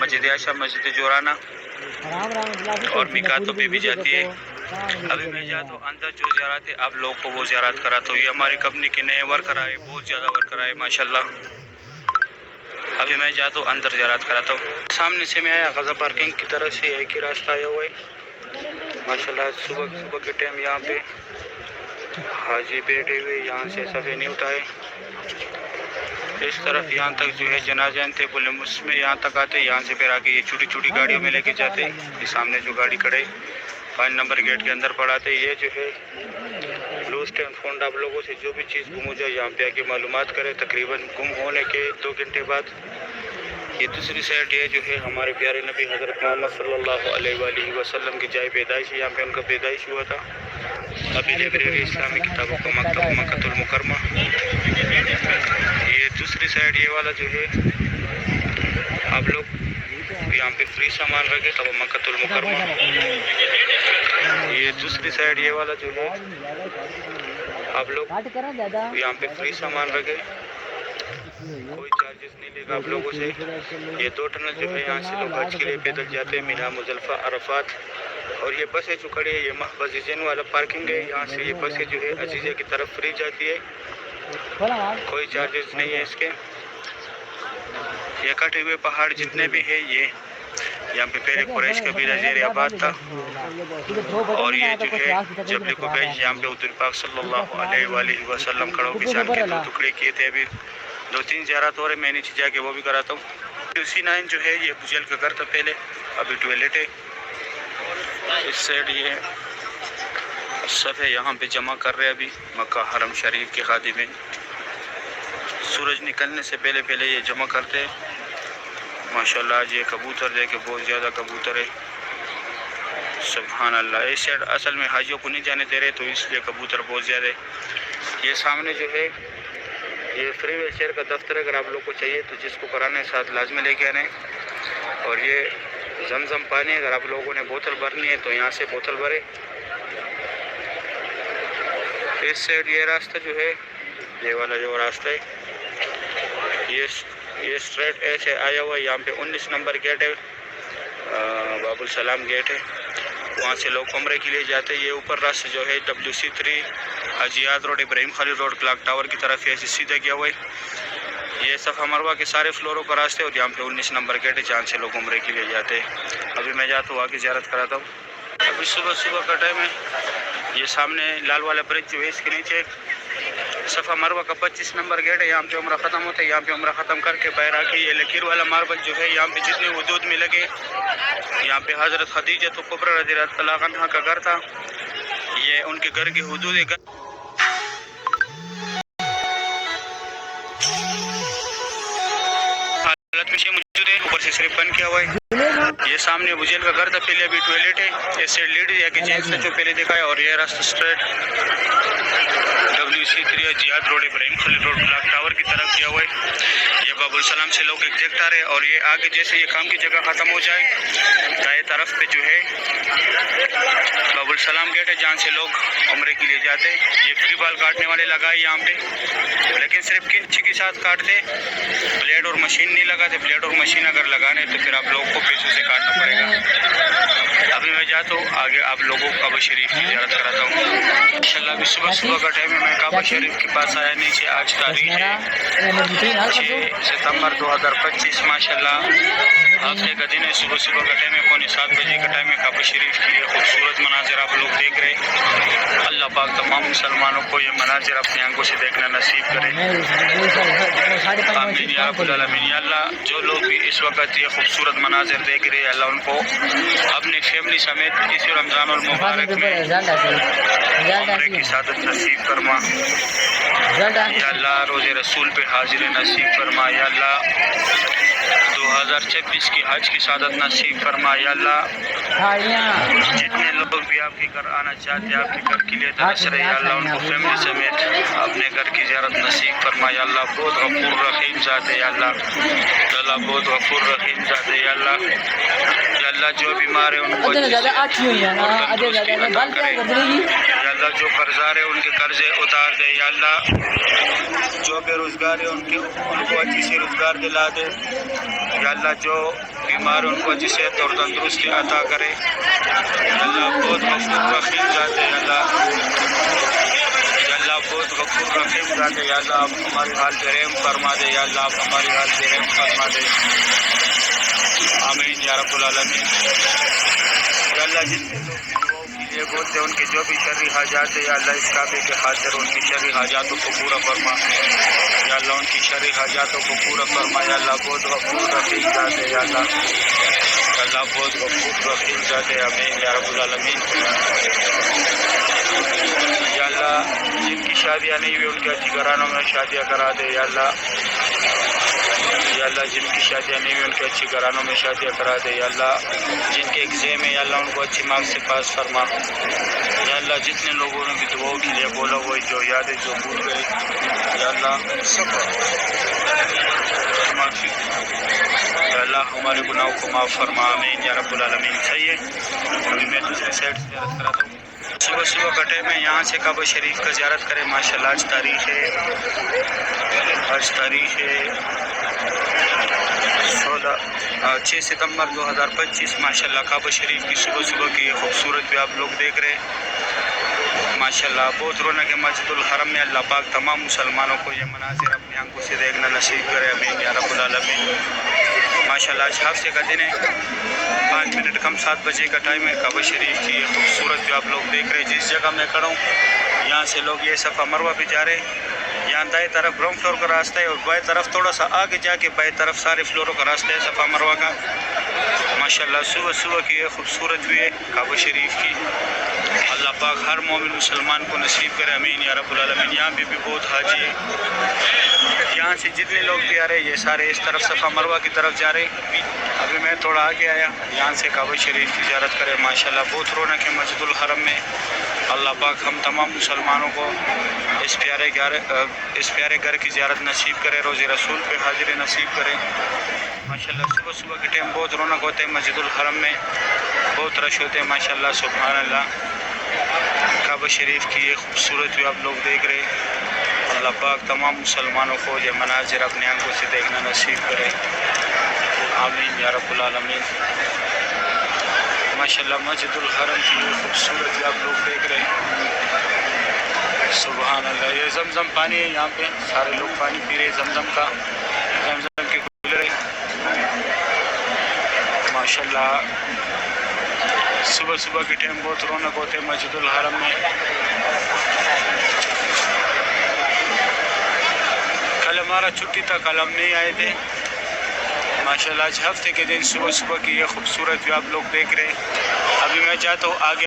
مسجد عائشہ, مسجد جورانا اور میقات پہ بھی جاتی ہے. ابھی میں جاتا ہوں اندر جو زیارت ہے آپ لوگوں کو وہ زیارت کراتا ہوں. یہ ہماری کمپنی کے نئے ورکر آئے, بہت زیادہ ورکر آئے ماشاءاللہ. ابھی میں جاتا ہوں اندر زیارت کراتا ہوں. سامنے سے میں آیا غزہ پارکنگ کی طرف سے, ایک ہی راستہ آیا ہوا ہے ماشاءاللہ. صبح کے ٹائم یہاں پہ حاجی بیٹھے ہوئے, یہاں سے صفحے نہیں اٹھائے. اس طرف یہاں تک جو ہے جنازے تھے پولیس میں, یہاں تک آتے, یہاں سے پھر آگے یہ چھوٹی چھوٹی گاڑیوں میں لے کے جاتے. یہ سامنے جو گاڑی کھڑے 5 نمبر گیٹ کے اندر پڑھاتے. یہ جو ہے لوسٹ اینڈ فاؤنڈ, آپ لوگوں سے جو بھی چیز گم ہو جائے یہاں پہ آ کے معلومات کرے. تقریباً گم ہونے کے 2 گھنٹے بعد. یہ دوسری سائڈ یہ جو ہے ہمارے پیارے نبی حضرت محمد صلی اللہ علیہ وآلہ وسلم کی جائے پیدائش ہے, یہاں پہ ان کا پیدائش ہوا تھا. ابھی لائبریری اسلامی کتابوں کا مکتب مکۃ المکرمہ. یہ دوسری سائڈ یہ والا جو ہے آپ لوگ یہاں پہ فری سامان رکھے تب مکۃ المکرمہ. یہ دوسری سائڈ یہ والا جو ہے آپ لوگ یہاں پہ فری سامان رکھے, کوئی چارجز نہیں لے گا آپ لوگوں سے. یہ 2 ٹنل جو ہے یہاں سے لوگ حج کے لیے پیدل جاتے ہیں, مینا, مزدلفہ, عرفات. اور یہ بسیں جو کھڑی ہے یہ محبت عزیزین والا پارکنگ ہے, یہاں سے یہ بسیں جو ہے عزیزیہ کی طرف فری جاتی ہے, کوئی چارجز نہیں ہے اس کے. یہ کٹے ہوئے پہاڑ جتنے بھی ہیں یہ یہاں پہ پہلے قریش قبیلہ زیر آباد تھا. اور یہ جو ہے جبل قبیش, یہاں پہ حضور پاک صلی اللہ علیہ وآلہ وسلم کھڑوں کے چاند کے 2 ٹکڑے کیے تھے. ابھی 2-3 زیارت ہو رہے, میں نیچے جا کے وہ بھی کراتا ہوں. C9 جو ہے یہ بجل کا گھر تھا پہلے, ابھی ٹوائلٹ ہے. اس سائڈ یہ صفحے یہاں پہ جمع کر رہے ابھی مکہ حرم شریف کے خادم میں. سورج نکلنے سے پہلے یہ جمع کرتے ہیں ماشاءاللہ. آج یہ کبوتر دیکھے, بہت زیادہ کبوتر ہے سبحان اللہ. اس سائڈ اصل میں حاجیوں کو نہیں جانے دے رہے تو اس لیے کبوتر بہت زیادہ ہے. یہ سامنے جو ہے یہ فری ویل چیئر کا دفتر ہے, اگر آپ لوگ کو چاہیے تو جس کو کرانے ساتھ لازمی لے کے آنے. اور یہ زمزم پانی, اگر آپ لوگوں نے بوتل بھرنی ہے تو یہاں سے بوتل بھرے. اس سائڈ یہ راستہ جو ہے یہ والا جو راستہ ہے یہ اسٹریٹ ایسے آیا ہوا ہے. یہاں پہ 19 نمبر گیٹ ہے, باب السلام گیٹ ہے, وہاں سے لوگ عمرے کے لیے جاتے ہیں. یہ اوپر راستہ جو ہے WC3 حاجیات روڈ, ابراہیم خلیل روڈ, کلاک ٹاور کی طرف ایسے سیدھا گیا ہوا ہے. یہ صفا مروہ کے سارے فلوروں کا راستے, اور یہاں پہ 19 نمبر گیٹ ہے جہاں سے لوگ عمرے کے لیے جاتے ہیں. ابھی میں جاتا ہوں آگے زیارت کراتا ہوں. ابھی صبح کا ٹائم ہے. یہ سامنے لال والا برج جو ہے اس کے نیچے صفا مروہ کا 25 نمبر گیٹ ہے, یہاں پہ عمرہ ختم ہوتا ہے. یہاں پہ عمرہ ختم کر کے باہر آ کے یہ لکیر والا ماربل جو ہے یہاں پہ جتنے حدود میں لگے, یہاں پہ حضرت خدیجہ کبریٰ رضی اللہ عنہا کا گھر تھا. یہ ان کے گھر کی حدود ہے. موجود ہے, اوپر سے صرف بند کیا ہوا ہے. یہ سامنے بجیل کا گھر تھا پہلے, ابھی ٹوائلٹ ہے. اس سے لیڈیز یا کہ جینٹس نے جو پہلے دیکھا ہے. اور یہ راستہ اسٹریٹ WC3 جہاد روڈ, ابراہیم خلیل روڈ, کلاک ٹاور کی طرف گیا ہوا ہے. یہ باب السلام سے لوگ ایگزیکٹ آ رہے ہیں. اور یہ آگے جیسے یہ کام کی جگہ ختم ہو جائے دائیں طرف پہ جو ہے باب السلام گیٹ ہے جہاں سے لوگ عمرے کے لیے جاتے. یہ فری بال کاٹنے والے لگائے یہاں پہ, لیکن صرف کنچی کے ساتھ کاٹتے, بلیڈ اور مشین نہیں لگاتے. بلیڈ اور مشین اگر لگانے تو پھر آپ لوگوں کو پیسوں سے کاٹنا پڑے گا. ابھی میں جاتا ہوں آگے آپ لوگوں کو کعبہ شریف کی زیارت کراتا ہوں انشاءاللہ. ابھی صبح کا ٹائم ہے, میں کعبہ شریف کے پاس آیا نیچے. آج تاریخ ہے 6 ستمبر 2025 ماشاءاللہ. ہفتے کا دن ہے. صبح کا ٹائم ہے, 6:45 بجے کا ٹائم ہے. کعبہ شریف کے یہ خوبصورت مناظر آپ لوگ دیکھ رہے ہیں. اللہ پاک تمام مسلمانوں کو یہ مناظر اپنی آنکھوں سے دیکھنا نصیب کرے. آمین یا رب العالمین. یا اللہ جو لوگ بھی اس وقت یہ خوبصورت مناظر دیکھ رہے ہیں, اللہ ان کو اپنی فیملی سمیت اسی رمضان المبارک میں عمرے کی سعادت نصیب فرما. یا اللہ روز رسول پہ حاضر نصیب فرما. یا اللہ 2026 کی حج کی سعادت نصیب فرما. یا اللہ جتنے لوگ بھی آپ کے گھر آنا چاہتے ہیں, آپ کے گھر کے لیے ترس رہے, یا اللہ ان کو فیملی سمیت اپنے گھر کی زیارت نصیب فرما. یا اللہ بہت غفور رحیم ذات ہے. یا اللہ بہت غفور رحیم ذات ہے. یا اللہ یا اللہ جو بیمار ہے ان کو یا اللہ جو قرضدار ہے ان کے قرضے اتار دے یا اللہ جو بے روزگار ہے ان کو اچھی سی روزگار دلا دے یا اللہ جو بیمار ہے ان کو اچھی صحت اور تندرستی عطا کرے یا اللہ بہت غفور رحیم ذات ہے یا اللہ بہت غفور رحیم ذات ہے یا اللہ آپ ہماری حال پہ رحم فرما دے یا اللہ آپ ہماری حال پہ رحم فرما دے آمین یا رب العالمین یا اللہ جس کے لوگ یہ بولتے ہیں ان کے جو بھی شرعی حاجات ہے یا اللہ اس کعبے کے خاطر ان کی شرعی حاجاتوں کو پورا فرما یا اللہ ان کی شرعی حاجاتوں کو پورا فرما یا اللہ بہت غفور رحیم ذات ہے یا اللہ بہت غفور رحیم ذات ہے آمین یا رب العالمین یا اللہ جن کی شادیاں نہیں ہوئی ان کے اچھی گھرانوں میں شادیاں کرا دے یا اللہ جن کی شادیاں نہیں ہوئی ان کے اچھی گھرانوں میں شادیاں کرا دے یا اللہ جن کے ایگزام ہے یا اللہ ان کو اچھی مارکس سے پاس فرما یا اللہ جتنے لوگوں نے بھی دعاؤں کے لیے بولا ہوئے جو یادیں جو بھول گئے یا اللہ سب یا اللہ ہمارے گناہوں کو معاف فرما آمین یا رب العالمین صحیح ہے ابھی میں دوسرے سائڈ سے زیارت کراتا ہوں صبح کا ٹائم ہے یہاں سے کعبہ شریف کا زیارت کریں ماشاءاللہ آج تاریخ ہے 6 ستمبر 2025 ماشاءاللہ کعبہ شریف کی صبح کی خوبصورت بھی آپ لوگ دیکھ رہے ہیں ماشاءاللہ بہت رونق ہے مسجد الحرم میں اللہ پاک تمام مسلمانوں کو یہ مناظر اپنی آنکھوں سے دیکھنا نصیب کرے آمین یا رب العالمین ماشاءاللہ آج ہفتے کا دن ہے 5 منٹ کم 7 بجے کا ٹائم ہے کعبہ شریف کی یہ خوبصورت جو آپ لوگ دیکھ رہے ہیں جس جگہ میں کھڑا ہوں یہاں سے لوگ یہ صفا مروہ پہ جا رہے ہیں یہاں دائیں طرف گراؤنڈ فلور کا راستہ ہے اور بائیں طرف تھوڑا سا آگے جا کے بائیں طرف سارے فلوروں کا راستہ ہے صفا مروہ کا ماشاءاللہ صبح کی یہ خوبصورت بھی ہے کعبہ شریف کی اللہ پاک ہر مومن مسلمان کو نصیب کرے آمین یا رب العالمین یہاں بھی بہت حاجی ہے یہاں سے جتنے لوگ بھی آ رہے ہیں یہ سارے اس طرف صفا مروہ کی طرف جا رہے ابھی میں تھوڑا آگے آیا یہاں سے کعبہ شریف کی زیارت کرے ماشاءاللہ بہت رونق ہے مسجد الحرم میں اللہ پاک ہم تمام مسلمانوں کو اس پیارے گھر کی زیارت نصیب کرے روز رسول پہ حاضری نصیب کرے ماشاءاللہ صبح کے ٹائم بہت رونق ہوتے ہیں مسجد الحرم میں بہت رش ہوتے ہیں ماشاءاللہ سبحان اللہ کعبہ شریف کی یہ خوبصورت بھی آپ لوگ دیکھ رہے اللہ پاک تمام مسلمانوں کو یہ مناظر اپنی آنکھوں سے دیکھنا نصیب کرے آمین یا رب العالمین ماشاءاللہ مسجد الحرم کی یہ خوبصورت بھی آپ لوگ دیکھ رہے سبحان اللہ یہ زمزم پانی ہے یہاں پہ سارے لوگ پانی پی رہے زمزم کا زمزم کے کولر ماشاءاللہ صبح کے ٹائم بہت رونق ہوتے ہیں مسجد الحرم میں کل ہمارا چھٹی تھا کل ہم نہیں آئے تھے ماشاءاللہ آج ہفتے کے دن صبح کی یہ خوبصورت بھی آپ لوگ دیکھ رہے ہیں ابھی میں چاہتا ہوں آگے